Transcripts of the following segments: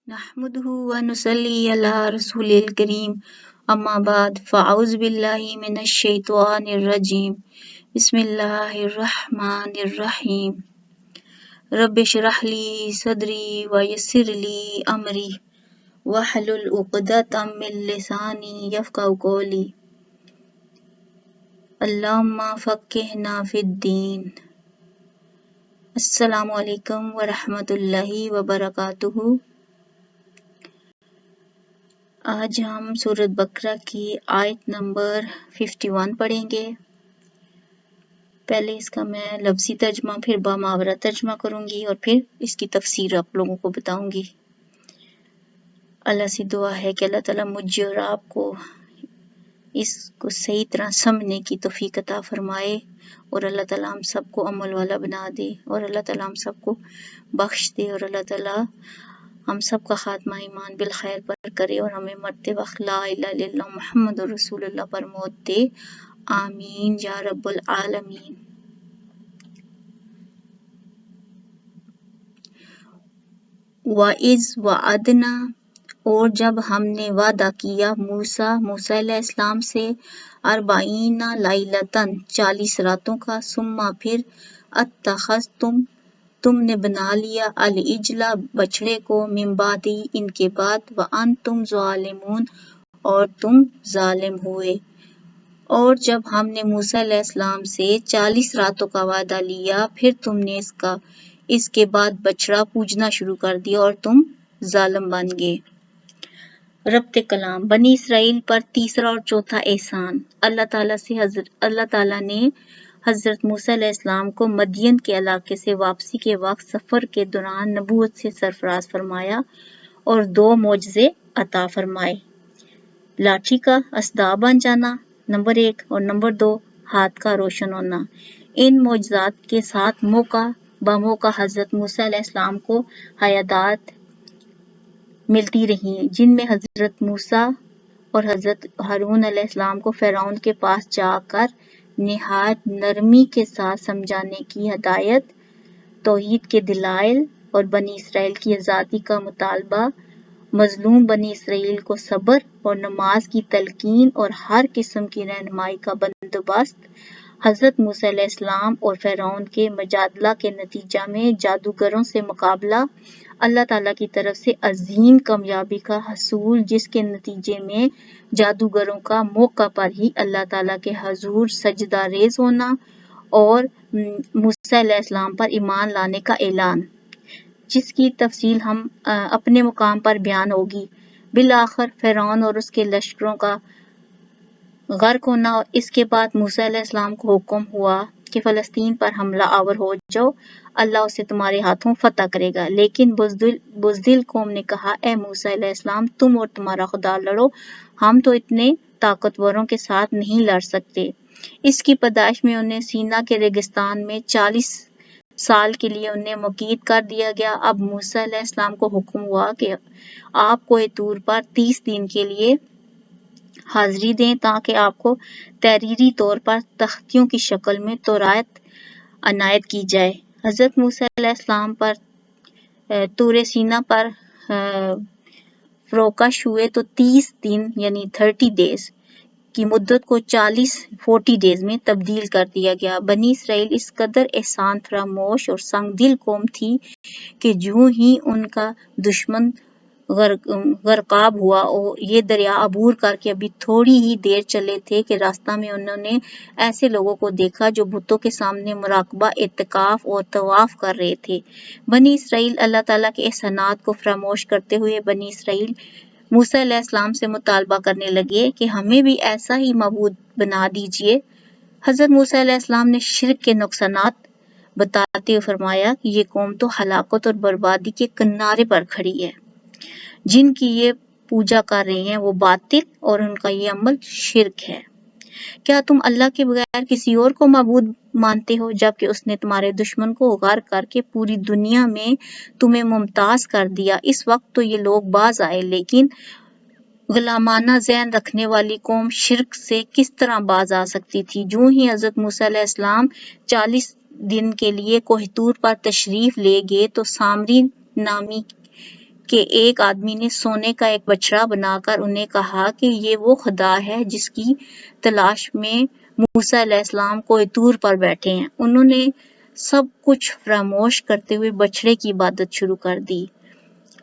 نحمده ونصلي على رسوله الكريم أما بعد فأعوذ بالله من الشيطان الرجيم بسم الله الرحمن الرحيم رب اشرح لي صدري ويسر لي أمري واحلل عقدة من لساني يفقهوا قولي اللهم فقهنا في الدين. السلام علیکم ورحمۃ اللہ وبرکاتہ. آج ہم سورۃ بقرہ کی آیت نمبر 51 پڑھیں گے. پہلے اس کا میں لفظی ترجمہ پھر بامحاورہ ترجمہ کروں گی اور پھر اس کی تفسیر آپ لوگوں کو بتاؤں گی. اللہ سے دعا ہے کہ اللہ تعالیٰ مجھے اور آپ کو اس کو صحیح طرح سمجھنے کی توفیق عطا فرمائے اور اللہ تعالیٰ ہم سب کو عمل والا بنا دے اور اللہ تعالیٰ ہم سب کو بخش دے اور اللہ تعالیٰ ہم سب کا خاتمہ ایمان بالخیر پر کرے اور ہمیں مرتے وقت لا الہ الا اللہ محمد رسول اللہ پر موت دے. آمین یا رب العالمین. وَإِذْ وَعَدْنَا اور جب ہم نے وعدہ کیا موسیٰ علیہ السلام سے 40 لیلۃً 40 راتوں کا ثم پھر اتخذتم تم نے بنا لیا العجل بچڑے کو من بعدی ان کے بعد وانتم ظالمون اور تم ظالم ہوئے. اور جب ہم نے موسیٰ علیہ السلام سے 40 راتوں کا وعدہ لیا پھر تم نے اس کے بعد بچڑا پوجنا شروع کر دیا اور تم ظالم بن گئے. ربط کلام بنی اسرائیل پر تیسرا اور چوتھا احسان. اللہ تعالیٰ نے حضرت موسیٰ علیہ السلام کو مدین کے علاقے سے واپسی کے وقت سفر کے دوران نبوت سے سرفراز فرمایا اور 2 معجزے عطا فرمائے. لاٹھی کا اسداب بن جانا نمبر 1 اور نمبر 2 ہاتھ کا روشن ہونا. ان معجزات کے ساتھ موقع بموقع حضرت موسیٰ علیہ السلام کو ہدایات ملتی رہیں جن میں حضرت موسیٰ اور حضرت ہارون علیہ السلام کو فرعون کے پاس جا کر نہایت نرمی کے ساتھ سمجھانے کی ہدایت، توحید کے دلائل اور بنی اسرائیل کی آزادی کا مطالبہ، مظلوم بنی اسرائیل کو صبر اور نماز کی تلقین اور ہر قسم کی رہنمائی کا بندوبست. حضرت موسیٰ علیہ السلام اور فرعون کے مجادلہ کے نتیجہ میں جادوگروں سے مقابلہ، اللہ تعالیٰ کی طرف سے عظیم کامیابی کا حصول جس کے نتیجے میں جادوگروں کا موقع پر ہی اللہ تعالیٰ کے حضور سجدہ ریز ہونا اور موسیٰ علیہ السلام پر ایمان لانے کا اعلان، جس کی تفصیل ہم اپنے مقام پر بیان ہوگی. بالآخر فرعون اور اس کے لشکروں کا غرق ہونا اور اس کے بعد موسیٰ علیہ السلام کو حکم ہوا کہ فلسطین پر حملہ آور ہو جاؤ، اللہ اسے تمہارے ہاتھوں فتح کرے گا. لیکن بزدل قوم نے کہا اے موسیٰ علیہ السلام تم اور تمہارا خدا لڑو، ہم تو اتنے طاقتوروں کے ساتھ نہیں لڑ سکتے. اس کی پاداش میں انہیں سینا کے ریگستان میں 40 سال کے لیے انہیں مقید کر دیا گیا. اب موسیٰ علیہ السلام کو حکم ہوا کہ آپ کوہ طور پر 30 دن کے لیے حاضری دیں تاکہ آپ کو تحریری طور پر تختیوں کی شکل میں تورات عنایت کی جائے. حضرت موسیٰ علیہ السلام پر طور سینا پر فروکش ہوئے تو 30 دن یعنی 30 days کی مدت کو 40 days میں تبدیل کر دیا گیا. بنی اسرائیل اس قدر احسان فراموش اور سنگ دل قوم تھی کہ جو ہی ان کا دشمن غرقاب ہوا اور یہ دریا عبور کر کے ابھی تھوڑی ہی دیر چلے تھے کہ راستہ میں انہوں نے ایسے لوگوں کو دیکھا جو بتوں کے سامنے مراقبہ، اعتکاف اور طواف کر رہے تھے. بنی اسرائیل اللہ تعالیٰ کے احسانات کو فراموش کرتے ہوئے بنی اسرائیل موسیٰ علیہ السلام سے مطالبہ کرنے لگے کہ ہمیں بھی ایسا ہی معبود بنا دیجئے. حضرت موسیٰ علیہ السلام نے شرک کے نقصانات بتاتے ہوئے فرمایا کہ یہ قوم تو ہلاکت اور بربادی کے کنارے پر کھڑی ہے. جن کی یہ پوجا کر رہے ہیں وہ باطل اور ان کا یہ عمل شرک ہے. کیا تم اللہ کے بغیر کسی اور کو معبود مانتے ہو جبکہ اس نے تمہارے دشمن کو غرق کر کے پوری دنیا میں تمہیں ممتاز کر دیا. اس وقت تو یہ لوگ باز آئے لیکن غلامانہ ذہن رکھنے والی قوم شرک سے کس طرح باز آ سکتی تھی. جو ہی حضرت موسیٰ علیہ السلام 40 دن کے لیے کوہ طور پر تشریف لے گئے تو سامری نامی کہ ایک آدمی نے سونے کا ایک بچڑا بنا کر انہیں کہا کہ یہ وہ خدا ہے جس کی تلاش میں موسیٰ علیہ السلام کوہ طور پر بیٹھے ہیں۔ انہوں نے سب کچھ فراموش کرتے ہوئے بچڑے کی عبادت شروع کر دی۔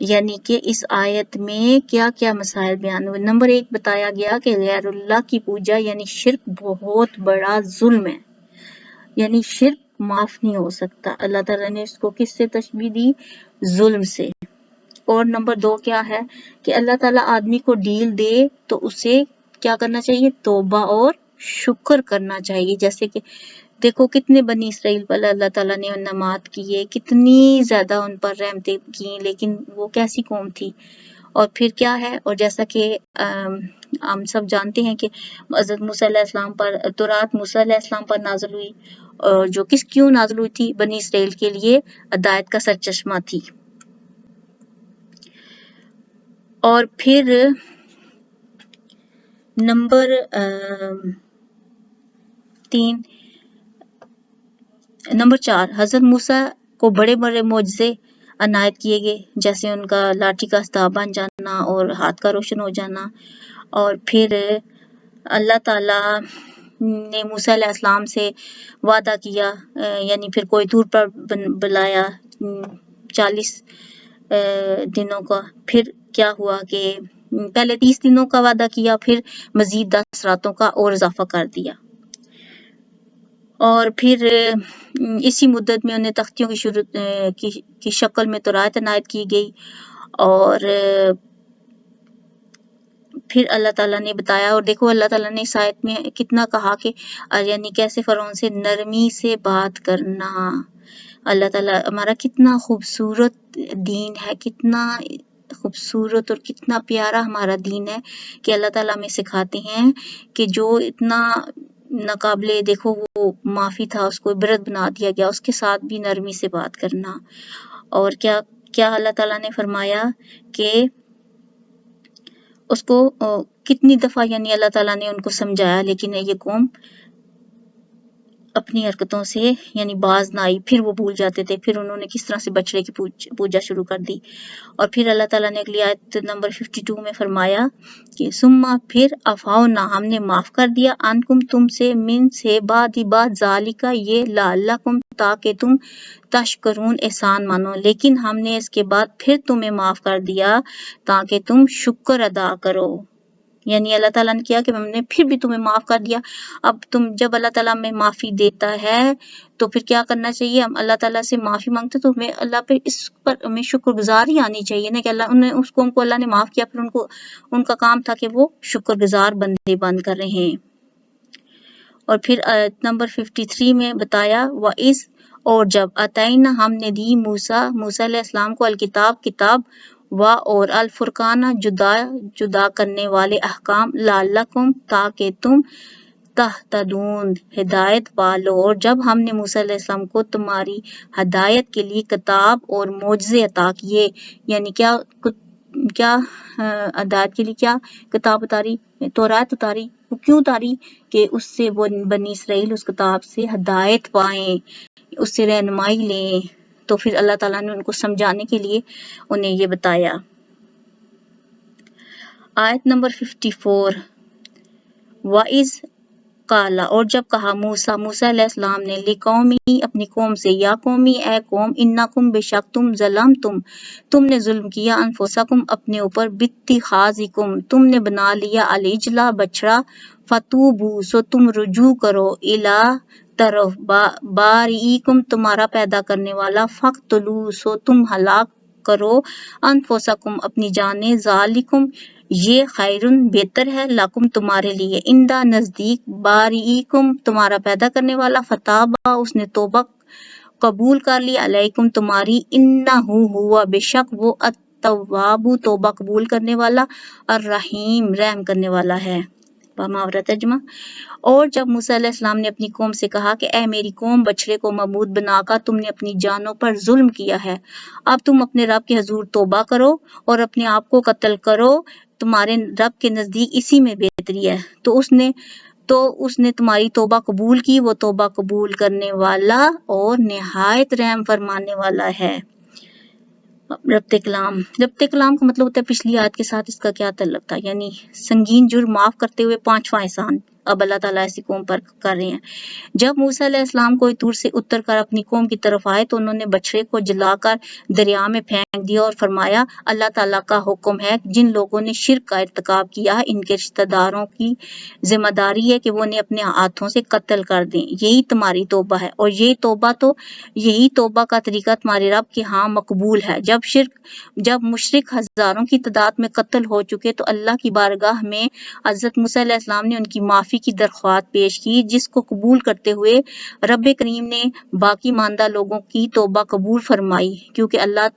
یعنی کہ اس آیت میں کیا کیا مسائل بیان ہوئے۔ نمبر 1 بتایا گیا کہ غیر اللہ کی پوجا یعنی شرک بہت بڑا ظلم ہے، یعنی شرک معاف نہیں ہو سکتا۔ اللہ تعالیٰ نے اس کو کس سے تشبیہ دی؟ ظلم سے۔ اور نمبر 2 کیا ہے کہ اللہ تعالیٰ آدمی کو ڈیل دے تو اسے کیا کرنا چاہیے؟ توبہ اور شکر کرنا چاہیے۔ جیسے کہ دیکھو کتنے بنی اسرائیل پر اللہ تعالیٰ نے انعامات کیے، کتنی زیادہ ان پر رحمتیں کی، لیکن وہ کیسی قوم تھی۔ اور پھر کیا ہے، اور جیسا کہ ہم سب جانتے ہیں کہ حضرت موسیٰ علیہ السلام پر تورات موسیٰ علیہ السلام پر نازل ہوئی، اور جو کیوں نازل ہوئی تھی؟ بنی اسرائیل کے لیے ہدایت کا سرچشمہ تھی۔ اور پھر نمبر 4 حضرت موسیٰ کو بڑے بڑے معجزے عنایت کیے گئے، جیسے ان کا لاٹھی کا استا بن جانا اور ہاتھ کا روشن ہو جانا۔ اور پھر اللہ تعالیٰ نے موسیٰ علیہ السلام سے وعدہ کیا، یعنی پھر کوہ طور پر بلایا 40 دنوں کا۔ پھر کیا ہوا کہ پہلے 30 دنوں کا وعدہ کیا، پھر مزید 10 راتوں کا اور اضافہ کر دیا۔ اور پھر اسی مدت میں انہیں تختیوں کی شکل میں تورات عنایت کی گئی۔ اور پھر اللہ تعالیٰ نے بتایا، اور دیکھو اللہ تعالیٰ نے اس آیت میں کتنا کہا کہ یعنی کیسے فرعون سے نرمی سے بات کرنا۔ اللہ تعالیٰ ہمارا کتنا خوبصورت دین ہے، کتنا خوبصورت اور کتنا پیارا ہمارا دین ہے کہ اللہ تعالیٰ ہمیں سکھاتے ہیں کہ جو اتنا ناقابل دیکھو وہ معافی تھا، اس کو عبرت بنا دیا گیا، اس کے ساتھ بھی نرمی سے بات کرنا۔ اور کیا اللہ تعالیٰ نے فرمایا کہ اس کو کتنی دفعہ یعنی اللہ تعالیٰ نے ان کو سمجھایا، لیکن یہ قوم اپنی حرکتوں سے یعنی باز نہ آئی، پھر وہ بھول جاتے تھے، پھر انہوں نے کس طرح سے بچڑے کی پوجا شروع کر دی۔ اور پھر اللہ تعالیٰ نے اگلی آیت نمبر 52 میں فرمایا کہ ثم پھر عفونا ہم نے معاف کر دیا عنکم تم سے، من سے بعد ذالک یہ لعلکم تاکہ تم تشکرون احسان مانو، لیکن ہم نے اس کے بعد پھر تمہیں معاف کر دیا تاکہ تم شکر ادا کرو۔ یعنی اللہ تعالیٰ نے کیا کہ ہم نے پھر بھی تمہیں معاف کر دیا۔ اب جب اللہ تعالیٰ ہمیں معافی دیتا ہے تو پھر کیا کرنا چاہیے؟ ہم اللہ تعالیٰ سے معافی مانگتے تو ہمیں اللہ پہ اس پر ہمیں شکر گزاری آنی چاہیے نا، کہ اس قوم کو اللہ نے معاف کیا، پھر ان کا کام تھا کہ وہ شکر گزار بندے بن کر رہے ہیں۔ اور پھر نمبر 53 میں بتایا وَإِذْ اور جب عطینا ہم نے دی موسیٰ علیہ السلام کو کتاب اور الفرقان جدا کرنے والے احکام لعلکم تاکہ تم تہتدون ہدایت پالو، اور جب ہم نے موسیٰ علیہ السلام کو تمہاری ہدایت کے لیے کتاب اور معجزے عطا کیے، یعنی کیا ہدایت کے لیے کیا کتاب اتاری؟ تورات اتاری۔ وہ کیوں اتاری؟ کہ اس سے وہ بنی اسرائیل اس کتاب سے ہدایت پائیں، اس سے رہنمائی لیں۔ تو پھر اللہ تعالیٰ نے ان کو سمجھانے کے لیے انہیں یہ بتایا۔ آیت نمبر 54 وَإِذْ قَالَ اور جب کہا موسیٰ علیہ السلام نے لِقَوْمِهِ اپنی قوم سے، یا قومی اے قوم، اِنَّکُمْ بشک تم نے ظلم کیا، انفسکم اپنے اوپر، باتخاذکم تم نے بنا لیا، العجلہ بچڑا، فتوبوا سو تم رجوع کرو، الی طرف بارئکم تمہارا پیدا کرنے والا، فقتلوا سو تم ہلاک کرو، انفسکم اپنی جانیں، ذالکم یہ خیرن بہتر ہے، لکم تمہارے لیے، اندہ نزدیک، بارئکم تمہارا پیدا کرنے والا، فتابا اس نے توبہ قبول کر لی، علیکم تمہاری، انہ ہوا بے شک وہ التواب توبہ قبول کرنے والا، الرحیم رحم کرنے والا ہے۔ محاورہ ترجمہ۔ اور جب موسیٰ علیہ السلام نے اپنی قوم سے کہا کہ اے میری قوم، بچڑے کو معبود بنا کر تم نے اپنی جانوں پر ظلم کیا ہے، اب تم اپنے رب کے حضور توبہ کرو اور اپنے آپ کو قتل کرو، تمہارے رب کے نزدیک اسی میں بہتری ہے، تو اس نے تمہاری توبہ قبول کی، وہ توبہ قبول کرنے والا اور نہایت رحم فرمانے والا ہے۔ ربط کلام کا مطلب ہوتا ہے پچھلی آیت کے ساتھ اس کا کیا تعلق تھا، یعنی سنگین جرم معاف کرتے ہوئے 5واں احسان اب اللہ تعالیٰ ایسی قوم پر کر رہے ہیں۔ جب موسیٰ علیہ السلام کوئی طور سے اتر کر اپنی قوم کی طرف آئے تو انہوں نے بچڑے کو جلا کر دریا میں پھینک دیا اور فرمایا اللہ تعالیٰ کا حکم ہے جن لوگوں نے شرک کا ارتکاب کیا ہے ان کے رشتہ داروں کی ذمہ داری ہے کہ وہ انہیں اپنے ہاتھوں سے قتل کر دیں، یہی تمہاری توبہ ہے اور یہی توبہ کا طریقہ تمہارے رب کے ہاں مقبول ہے۔ جب مشرک ہزاروں کی تعداد میں قتل ہو چکے تو اللہ کی بارگاہ میں حضرت موسیٰ علیہ السلام نے ان کی معافی کی درخواست پیش کی، جس کو قبول کرتے ہوئے رب کریم نے باقی ماندہ لوگوں کی توبہ قبول فرمائی، کیونکہ اللہ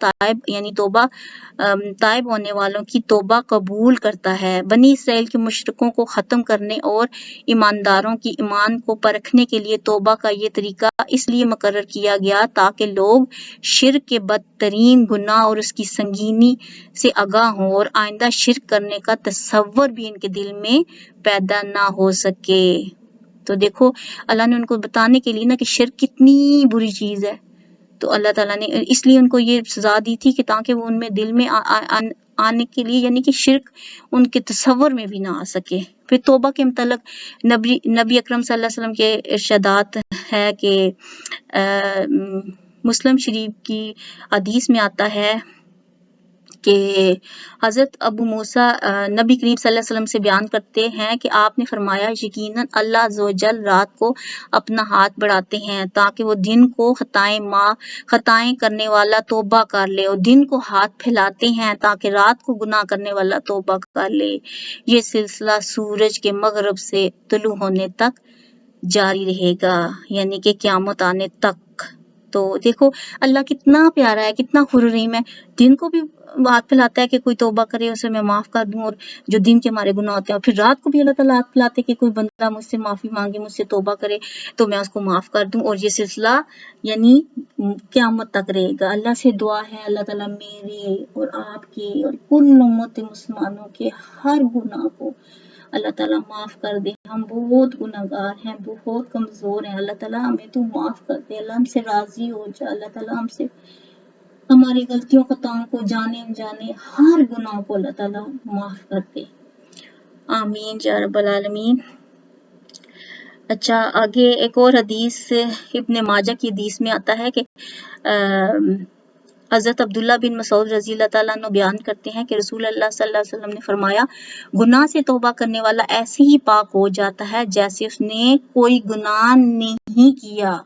تائب ہونے والوں کی توبہ قبول کرتا ہے۔ بنی اسرائیل کے مشرکوں کو ختم کرنے اور ایمانداروں کی ایمان کو پرکھنے کے لیے توبہ کا یہ طریقہ اس لیے مقرر کیا گیا تاکہ لوگ شرک کے بدترین گناہ اور اس کی سنگینی سے آگاہ ہوں اور آئندہ شرک کرنے کا تصور بھی ان کے دل میں پیدا نہ ہو سکے۔ تو دیکھو اللہ نے ان کو بتانے کے لیے نا کہ شرک کتنی بری چیز ہے، تو اللہ تعالیٰ نے اس لیے ان کو یہ سزا دی تھی کہ تاکہ وہ ان میں دل میں آنے کے لیے یعنی کہ شرک ان کے تصور میں بھی نہ آ سکے۔ پھر توبہ کے متعلق نبی اکرم صلی اللہ علیہ وسلم کے ارشادات ہے کہ مسلم شریف کی حدیث میں آتا ہے کہ حضرت ابو موسیٰ نبی کریم صلی اللہ علیہ وسلم سے بیان کرتے ہیں کہ آپ نے فرمایا یقیناً اللہ عز و جل رات کو اپنا ہاتھ بڑھاتے ہیں تاکہ وہ دن کو خطائیں کرنے والا توبہ کر لے اور دن کو ہاتھ پھیلاتے ہیں تاکہ رات کو گناہ کرنے والا توبہ کر لے۔ یہ سلسلہ سورج کے مغرب سے طلوع ہونے تک جاری رہے گا، یعنی کہ قیامت آنے تک۔ تو دیکھو اللہ کتنا پیارا ہے، کتنا خررحیم ہے، دن کو بھی ہاتھ پھیلاتا ہے کہ کوئی توبہ کرے اسے میں معاف کر دوں، اور جو دن کے ہمارے گناہ ہوتے ہیں، اور پھر رات کو بھی اللہ تعالیٰ ہاتھ پھیلاتے کہ کوئی بندہ مجھ سے معافی مانگے، مجھ سے توبہ کرے تو میں اس کو معاف کر دوں، اور یہ سلسلہ یعنی قیامت تک رہے گا۔ اللہ سے دعا ہے اللہ تعالیٰ میرے اور آپ کے اور کل امت مسلمانوں کے ہر گناہ کو اللہ تعالیٰ معاف کر دے۔ ہم بہت گناہگار ہیں، بہت کمزور ہیں، اللہ تعالیٰ ہمیں تو معاف کر دے، اللہ ہم سے راضی ہو جا، اللہ تعالیٰ ہم سے ہماری غلطیوں خطاؤں کو جانے انجانے ہر گناہ کو اللہ تعالیٰ معاف کر دے، آمین یا رب العالمین۔ اچھا آگے ایک اور حدیث ابن ماجہ کی حدیث میں آتا ہے کہ حضرت عبداللہ بن مسعود رضی اللہ تعالیٰ عنہ بیان کرتے ہیں کہ رسول اللہ صلی اللہ علیہ وسلم نے فرمایا گناہ سے توبہ کرنے والا ایسے ہی پاک ہو جاتا ہے جیسے اس نے کوئی گناہ نہیں کیا۔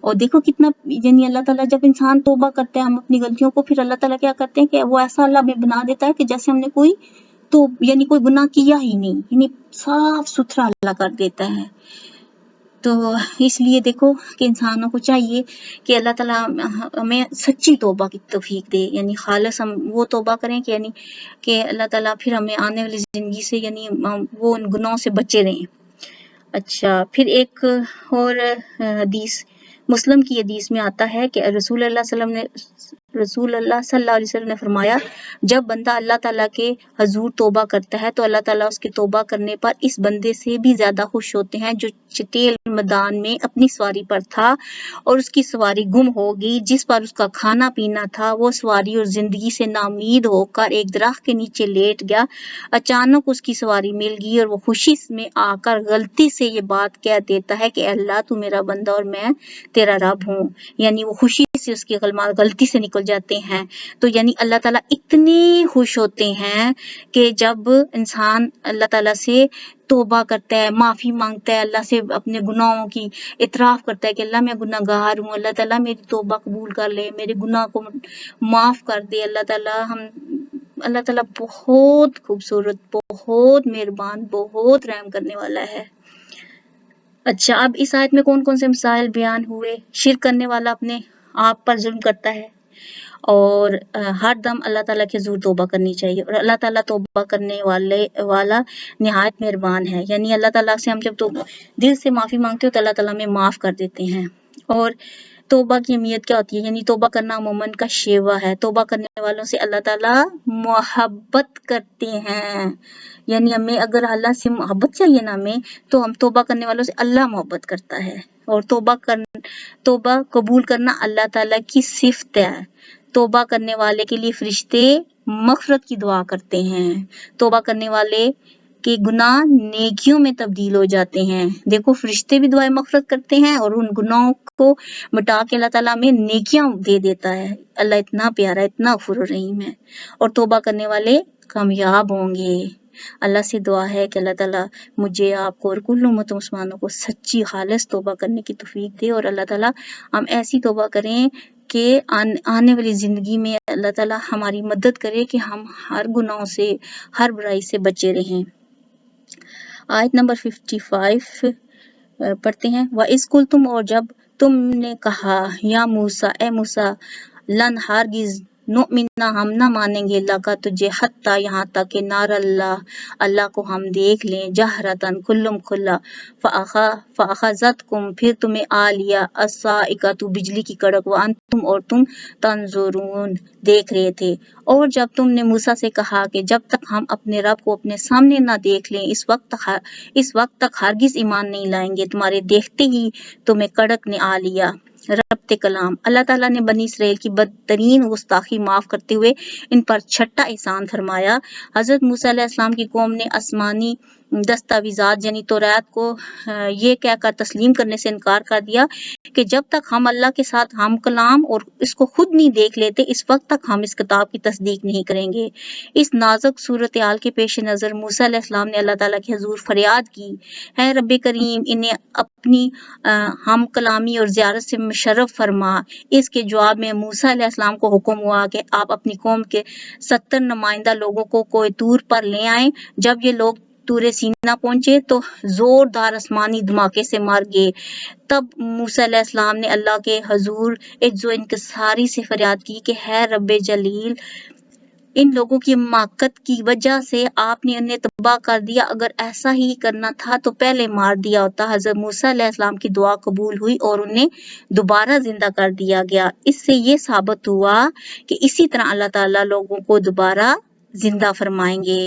اور دیکھو کتنا یعنی اللہ تعالیٰ جب انسان توبہ کرتا ہے ہم اپنی غلطیوں کو، پھر اللہ تعالیٰ کیا کرتے ہیں کہ وہ ایسا اللہ میں بنا دیتا ہے کہ جیسے ہم نے کوئی گناہ کیا ہی نہیں، یعنی صاف ستھرا اللہ کر دیتا ہے۔ تو اس لیے دیکھو کہ انسانوں کو چاہیے کہ اللہ تعالیٰ ہمیں سچی توبہ کی توفیق دے، یعنی خالص ہم وہ توبہ کریں کہ یعنی کہ اللہ تعالیٰ پھر ہمیں آنے والی زندگی سے یعنی وہ ان گناہوں سے بچے رہیں۔ اچھا پھر ایک اور حدیث مسلم کی حدیث میں آتا ہے کہ رسول اللہ صلی اللہ علیہ وسلم نے فرمایا جب بندہ اللہ تعالیٰ کے حضور توبہ کرتا ہے تو اللہ تعالیٰ اس کے توبہ کرنے پر اس بندے سے بھی زیادہ خوش ہوتے ہیں جو چٹیل میدان میں اپنی سواری پر تھا اور اس کی سواری گم ہو گئی، جس پر اس کا کھانا پینا تھا، وہ سواری اور زندگی سے ناامید ہو کر ایک درخت کے نیچے لیٹ گیا، اچانک اس کی سواری مل گئی اور وہ خوشی میں آ کر غلطی سے یہ بات کہہ دیتا ہے کہ اللہ تو میرا بندہ اور میں تیرا رب ہوں، یعنی وہ خوشی سے اس کی کلمات غلطی سے نکل جاتے ہیں۔ تو یعنی اللہ تعالیٰ اتنے خوش ہوتے ہیں کہ جب انسان اللہ تعالیٰ سے توبہ کرتا ہے، معافی مانگتا ہے، اللہ سے اپنے گناہوں کی اعتراف کرتا ہے کہ اللہ میں گناہ گار ہوں، اللہ تعالیٰ میری توبہ قبول کر لے، میرے گناہ کو معاف کر دے، اللہ تعالیٰ بہت خوبصورت، بہت مہربان، بہت رحم کرنے والا ہے۔ اچھا اب اس آیت میں کون کون سے مسائل بیان ہوئے؟ شرک کرنے والا اپنے آپ پر ظلم کرتا ہے اور ہر دم اللہ تعالیٰ کے حضور توبہ کرنی چاہیے، اور اللہ تعالیٰ توبہ کرنے والا نہایت مہربان ہے، یعنی اللہ تعالیٰ سے ہم جب دل سے معافی مانگتے ہو تو اللہ تعالیٰ ہمیں معاف کر دیتے ہیں۔ اور توبہ کی اہمیت کیا ہوتی ہے؟ یعنی توبہ کرنا مومن کا شیوا ہے، توبہ کرنے والوں سے اللہ تعالیٰ محبت کرتے ہیں، یعنی ہمیں اگر اللہ سے محبت چاہیے نا ہمیں، تو ہم توبہ کرنے والوں سے اللہ محبت کرتا ہے، اور توبہ قبول کرنا اللہ تعالیٰ کی صفت ہے۔ توبہ کرنے والے کے لیے فرشتے مغفرت کی دعا کرتے ہیں. توبہ کرنے والے کے گناہ نیکیوں میں تبدیل ہو جاتے ہیں. دیکھو فرشتے بھی دعائیں مغفرت کرتے ہیں اور ان گناہوں کو مٹا کے اللہ تعالیٰ میں نیکیاں دے دیتا ہے. اللہ اتنا پیارا، اتنا غفور الرحیم ہے. اور توبہ کرنے والے کامیاب ہوں گے. اللہ سے دعا ہے کہ اللہ تعالیٰ مجھے، آپ کو اور کل امت مسلمانوں کو سچی خالص توبہ کرنے کی توفیق دے، اور اللہ تعالیٰ ہم ایسی توبہ کریں کہ آنے والی زندگی میں اللہ تعالیٰ ہماری مدد کرے کہ ہم ہر گناہوں سے، ہر برائی سے بچے رہیں. آیت نمبر 55 پڑھتے ہیں. وَإِذْ قُلْتُمْ، اور جب تم نے کہا، یا موسیٰ، اے موسیٰ، لن ہرگز نؤمنا، ہم نہ مانیں گے، لکا تجھے، حتیٰ یہاں تک کہ نار اللہ کو ہم دیکھ لیں، جہرتاً کھلم کھلا. فَأَخَذَتْكُمْ، پھر تمہیں آ لیا، الصَّاعِقَةُ، بجلی کی کڑک، وَأَنْتُمْ، اور تم، تنظرون، دیکھ رہے تھے. اور جب تم نے موسیٰ سے کہا کہ جب تک ہم اپنے رب کو اپنے سامنے نہ دیکھ لیں اس وقت تک ہرگز ایمان نہیں لائیں گے، تمہارے دیکھتے ہی تمہیں کڑک نے آ لیا. ربط کلام. اللہ تعالیٰ نے بنی اسرائیل کی بدترین گستاخی معاف کرتے ہوئے ان پر چھٹا احسان فرمایا. حضرت موسیٰ علیہ السلام کی قوم نے آسمانی دستاویزات یعنی توریت کو یہ کہہ کر تسلیم کرنے سے انکار کر دیا کہ جب تک ہم اللہ کے ساتھ ہم کلام اور اس کو خود نہیں دیکھ لیتے اس وقت تک ہم اس کتاب کی تصدیق نہیں کریں گے. اس نازک صورتحال کے پیش نظر موسیٰ علیہ السلام نے اللہ تعالیٰ کے حضور فریاد کی، ہے رب کریم، انہیں اپنی ہم کلامی اور زیارت سے مشرف فرما. اس کے جواب میں موسیٰ علیہ السلام کو حکم ہوا کہ آپ اپنی قوم کے 70 نمائندہ لوگوں کو کوہ طور پر لے آئیں. جب یہ لوگ طور سینا پہنچے تو زوردار آسمانی دھماکے سے مر گئے. تب موسیٰ علیہ السلام نے اللہ کے حضور عجز و انکساری سے فریاد کی کہ ہے رب جلیل، ان لوگوں کی حماقت کی وجہ سے آپ نے انہیں تباہ کر دیا، اگر ایسا ہی کرنا تھا تو پہلے مار دیا ہوتا. حضرت موسیٰ علیہ السلام کی دعا قبول ہوئی اور انہیں دوبارہ زندہ کر دیا گیا. اس سے یہ ثابت ہوا کہ اسی طرح اللہ تعالیٰ لوگوں کو دوبارہ زندہ فرمائیں گے،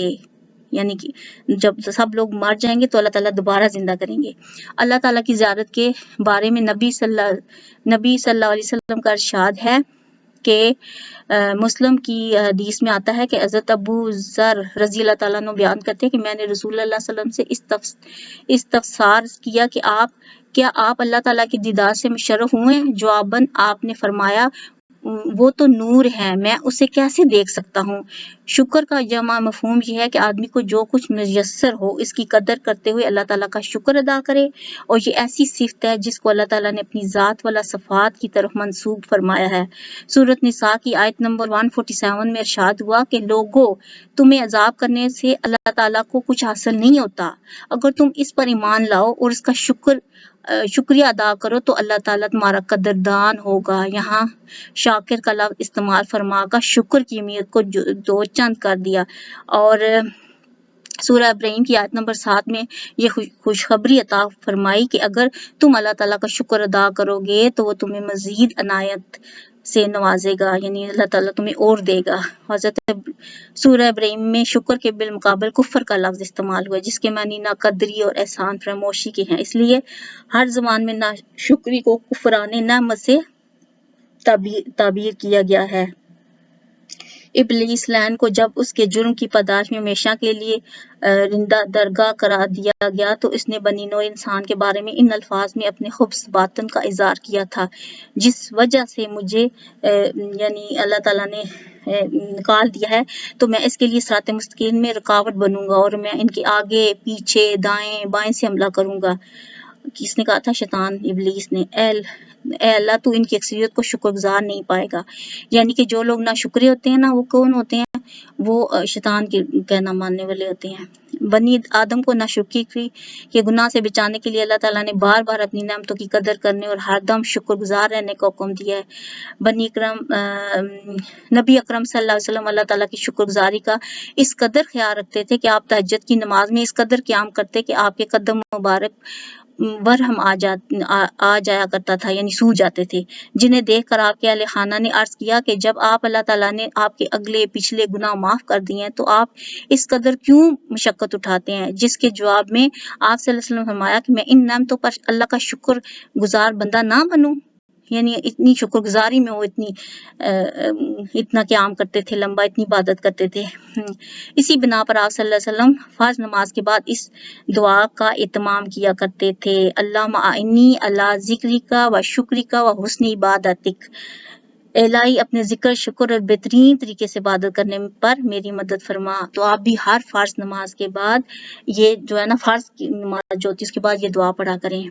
یعنی کہ جب سب لوگ مر جائیں گے تو اللہ تعالیٰ دوبارہ زندہ کریں گے. اللہ تعالیٰ کی زیارت کے بارے میں نبی صلی اللہ علیہ وسلم کا ارشاد ہے کہ مسلم کی حدیث میں آتا ہے کہ حضرت ابو ذر رضی اللہ تعالیٰ عنہ بیان کرتے ہیں کہ میں نے رسول اللہ صلی اللہ علیہ وسلم سے استفسار کیا کہ کیا آپ اللہ تعالیٰ کی دیدار سے مشرف ہوئے ہیں؟ جواباً آپ نے فرمایا وہ تو نور ہے، میں اسے کیسے دیکھ سکتا ہوں. شکر کا جمع مفہوم یہ ہے کہ آدمی کو جو کچھ میسر ہو اس کی قدر کرتے ہوئے اللہ تعالیٰ کا شکر ادا کرے، اور یہ ایسی صفت ہے جس کو اللہ تعالیٰ نے اپنی ذات والا صفات کی طرف منسوب فرمایا ہے. سورۃ نساء کی آیت نمبر 147 میں ارشاد ہوا کہ لوگوں، تمہیں عذاب کرنے سے اللہ تعالیٰ کو کچھ حاصل نہیں ہوتا، اگر تم اس پر ایمان لاؤ اور اس کا شکریہ ادا کرو تو اللہ تعالیٰ تمہارا قدردان ہوگا. یہاں شاکر کا لفظ استعمال فرما کر شکر کی اہمیت کو دو چند کر دیا. اور سورہ ابراہیم کی آیت نمبر 7 میں یہ خوشخبری عطا فرمائی کہ اگر تم اللہ تعالیٰ کا شکر ادا کرو گے تو وہ تمہیں مزید عنایت سے نوازے گا، یعنی اللہ تعالیٰ تمہیں اور دے گا. حضرت سورہ ابراہیم میں شکر کے بالمقابل کفر کا لفظ استعمال ہوا جس کے معنی ناقدری اور احسان فراموشی کے ہیں، اس لیے ہر زبان میں ناشکری کو کفران نعمت سے تعبیر کیا گیا ہے. ابلیس لعن کو جب اس کے جرم کی پاداش میں ہمیشہ کے لیے رندہ درگاہ قرار دیا گیا تو اس نے بنی نوع انسان کے بارے میں ان الفاظ میں اپنے خبث باطن کا اظہار کیا تھا، جس وجہ سے مجھے یعنی اللہ تعالیٰ نے نکال دیا ہے تو میں اس کے لیے صراط مستقیم میں رکاوٹ بنوں گا اور میں ان کے آگے پیچھے دائیں بائیں سے حملہ کروں گا. کس نے کہا تھا؟ شیطان، ابلیس نے. اے اللہ تو ان کی اکثریت کو شکر گزار نہیں پائے گا، یعنی کہ جو لوگ ناشکرے ہوتے ہیں نا، وہ کون ہوتے ہیں؟ وہ شیطان کے کہنا ماننے والے ہوتے ہیں. بنی آدم کو ناشکری کے گناہ سے بچانے کے لیے اللہ تعالیٰ نے بار بار اپنی نعمتوں کی قدر کرنے اور ہر دم شکر گزار رہنے کا حکم دیا ہے. نبی اکرم صلی اللہ علیہ وسلم اللہ تعالیٰ کی شکر گزاری کا اس قدر خیال رکھتے تھے کہ آپ تہجد کی نماز میں اس قدر قیام کرتے کہ آپ کے قدم مبارک برہم آ جایا کرتا تھا، یعنی سو جاتے تھے، جنہیں دیکھ کر آپ کے اہل خانہ نے عرض کیا کہ جب آپ اللہ تعالیٰ نے آپ کے اگلے پچھلے گناہ معاف کر دیے ہیں تو آپ اس قدر کیوں مشقت اٹھاتے ہیں؟ جس کے جواب میں آپ صلی اللہ علیہ وسلم فرمایا کہ میں ان نعمتوں پر اللہ کا شکر گزار بندہ نہ بنوں. یعنی اتنی شکر گزاری میں وہ اتنا قیام کرتے تھے لمبا، اتنی عبادت کرتے تھے۔ اسی بنا پر آپ صلی اللہ علیہ وسلم فرض نماز کے بعد اس دعا کا اہتمام کیا کرتے تھے، اللہم اعنی علی ذکرک و شکرک و حسن عبادتک، الہی اپنے ذکر، شکر اور بہترین طریقے سے عبادت کرنے پر میری مدد فرما۔ تو آپ بھی ہر فرض نماز کے بعد یہ جو ہے نا فرض کی نماز جو ہوتی ہے اس کے بعد یہ دعا پڑھا کریں۔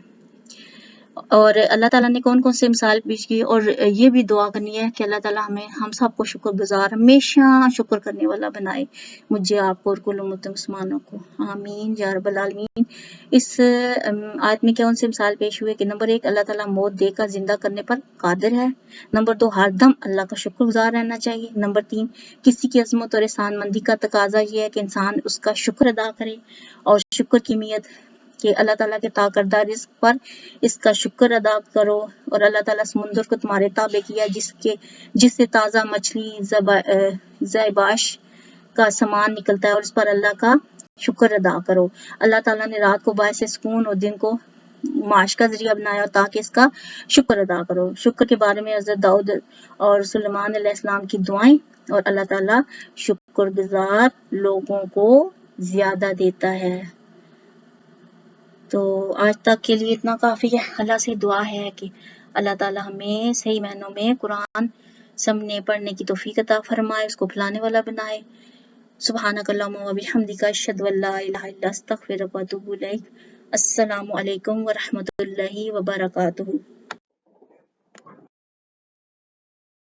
اور اللہ تعالیٰ نے کون کون سے مثال پیش کی، اور یہ بھی دعا کرنی ہے کہ اللہ تعالیٰ ہم سب کو شکر گزار ہمیشہ شکر کرنے والا بنائے، مجھے آپ کو اور کل امت مسلمانوں کو، آمین یا رب العالمین۔ اس آیت میں کون سے مثال پیش ہوئے کہ نمبر 1 اللہ تعالیٰ موت دے کر زندہ کرنے پر قادر ہے، نمبر 2 ہر دم اللہ کا شکر گزار رہنا چاہیے، نمبر 3 کسی کی عظمت اور احسان مندی کا تقاضا یہ ہے کہ انسان اس کا شکر ادا کرے، اور شکر کی نیت کہ اللہ تعالیٰ کے عطا کردہ رزق پر اس کا شکر ادا کرو، اور اللہ تعالیٰ سمندر کو تمہارے تابع کیا جس سے تازہ مچھلی زیباش کا سامان نکلتا ہے، اور اس پر اللہ کا شکر ادا کرو۔ اللہ تعالیٰ نے رات کو باعث سکون اور دن کو معاش کا ذریعہ بنایا تاکہ اس کا شکر ادا کرو۔ شکر کے بارے میں حضرت داؤد اور سلیمان علیہ السلام کی دعائیں، اور اللہ تعالیٰ شکر گزار لوگوں کو زیادہ دیتا ہے۔ تو آج تک کے لیے اتنا کافی ہے۔ اللہ سے دعا ہے کہ اللہ تعالیٰ ہمیں صحیح معنوں میں قرآن سمجھنے پڑھنے کی توفیق عطا فرمائے، اس کو پھیلانے والا بنائے۔ سبحانک اللہم و بحمدک، اشہد ان لا الہ الا انت، استغفرک و اتوب الیک۔ السلام علیکم ورحمۃ اللہ وبرکاتہ۔